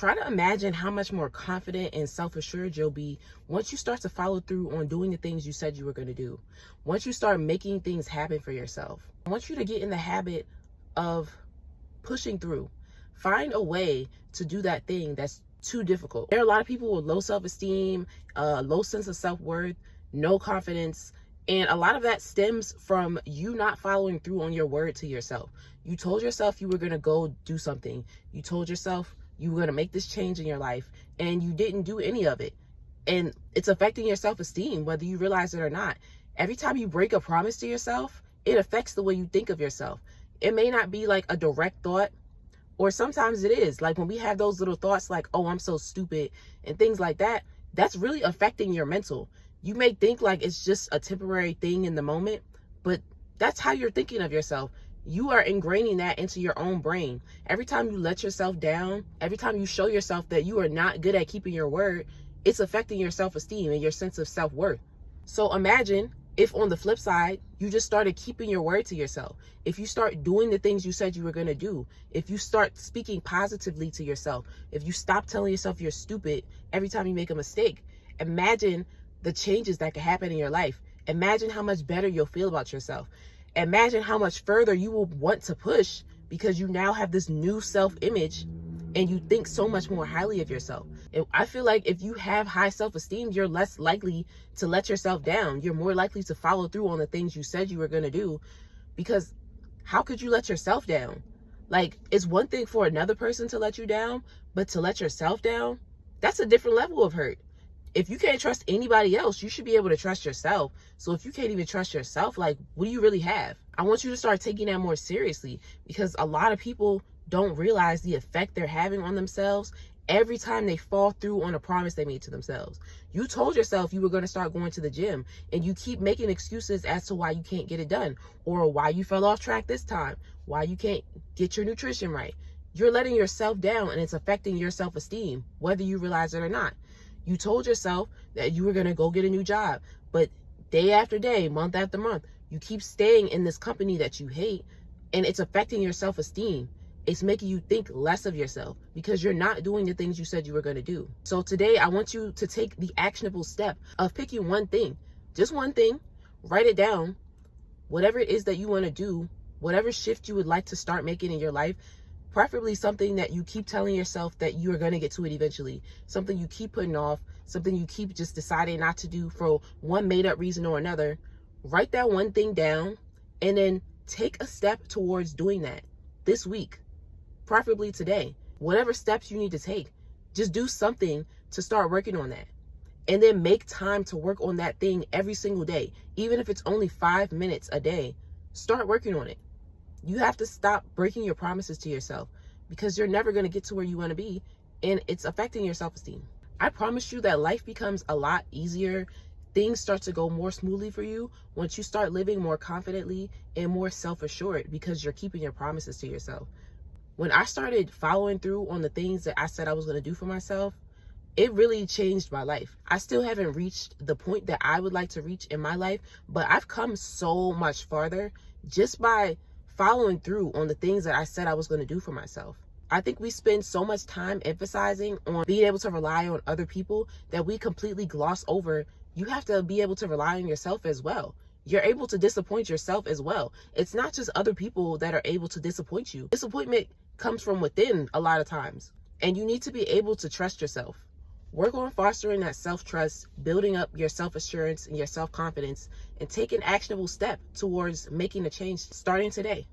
Try to imagine how much more confident and self-assured you'll be once you start to follow through on doing the things you said you were going to do. Once you start making things happen for yourself. I want you to get in the habit of pushing through. Find a way to do that thing that's too difficult. There are a lot of people with low self-esteem, low sense of self-worth, no confidence, and a lot of that stems from you not following through on your word to yourself. You told yourself you were going to go do something. You told yourself you were going to make this change in your life, and you didn't do any of it. And it's affecting your self-esteem, whether you realize it or not. Every time you break a promise to yourself, it affects the way you think of yourself. It may not be like a direct thought, or sometimes it is. Like when we have those little thoughts like, oh, I'm so stupid, and things like that, that's really affecting your mental. You may think like it's just a temporary thing in the moment, but that's how you're thinking of yourself. You are ingraining that into your own brain. Every time you let yourself down, every time you show yourself that you are not good at keeping your word, it's affecting your self-esteem and your sense of self-worth. So imagine if on the flip side, you just started keeping your word to yourself. If you start doing the things you said you were going to do, if you start speaking positively to yourself, if you stop telling yourself you're stupid every time you make a mistake, imagine the changes that could happen in your life. Imagine how much better you'll feel about yourself. Imagine how much further you will want to push because you now have this new self-image and you think so much more highly of yourself. And I feel like if you have high self-esteem, you're less likely to let yourself down. You're more likely to follow through on the things you said you were going to do, because how could you let yourself down? Like, it's one thing for another person to let you down, but to let yourself down, that's a different level of hurt. If you can't trust anybody else, you should be able to trust yourself. So if you can't even trust yourself, like, what do you really have? I want you to start taking that more seriously, because a lot of people don't realize the effect they're having on themselves every time they fall through on a promise they made to themselves. You told yourself you were going to start going to the gym, and you keep making excuses as to why you can't get it done, or why you fell off track this time, why you can't get your nutrition right. You're letting yourself down, and it's affecting your self-esteem, whether you realize it or not. You told yourself that you were going to go get a new job, but day after day, month after month, you keep staying in this company that you hate, and it's affecting your self-esteem. It's making you think less of yourself because you're not doing the things you said you were going to do. So today, I want you to take the actionable step of picking one thing, just one thing, write it down, whatever it is that you want to do, whatever shift you would like to start making in your life. Preferably something that you keep telling yourself that you are going to get to it eventually. Something you keep putting off. Something you keep just deciding not to do for one made up reason or another. Write that one thing down and then take a step towards doing that this week. Preferably today. Whatever steps you need to take, just do something to start working on that. And then make time to work on that thing every single day. Even if it's only 5 minutes a day, start working on it. You have to stop breaking your promises to yourself, because you're never going to get to where you want to be, and it's affecting your self-esteem. I promise you that life becomes a lot easier. Things start to go more smoothly for you once you start living more confidently and more self-assured, because you're keeping your promises to yourself. When I started following through on the things that I said I was going to do for myself, it really changed my life. I still haven't reached the point that I would like to reach in my life, but I've come so much farther just by following through on the things that I said I was going to do for myself. I think we spend so much time emphasizing on being able to rely on other people that we completely gloss over. You have to be able to rely on yourself as well. You're able to disappoint yourself as well. It's not just other people that are able to disappoint you. Disappointment comes from within a lot of times, and you need to be able to trust yourself. Work on fostering that self-trust, building up your self-assurance and your self-confidence, and take an actionable step towards making a change starting today.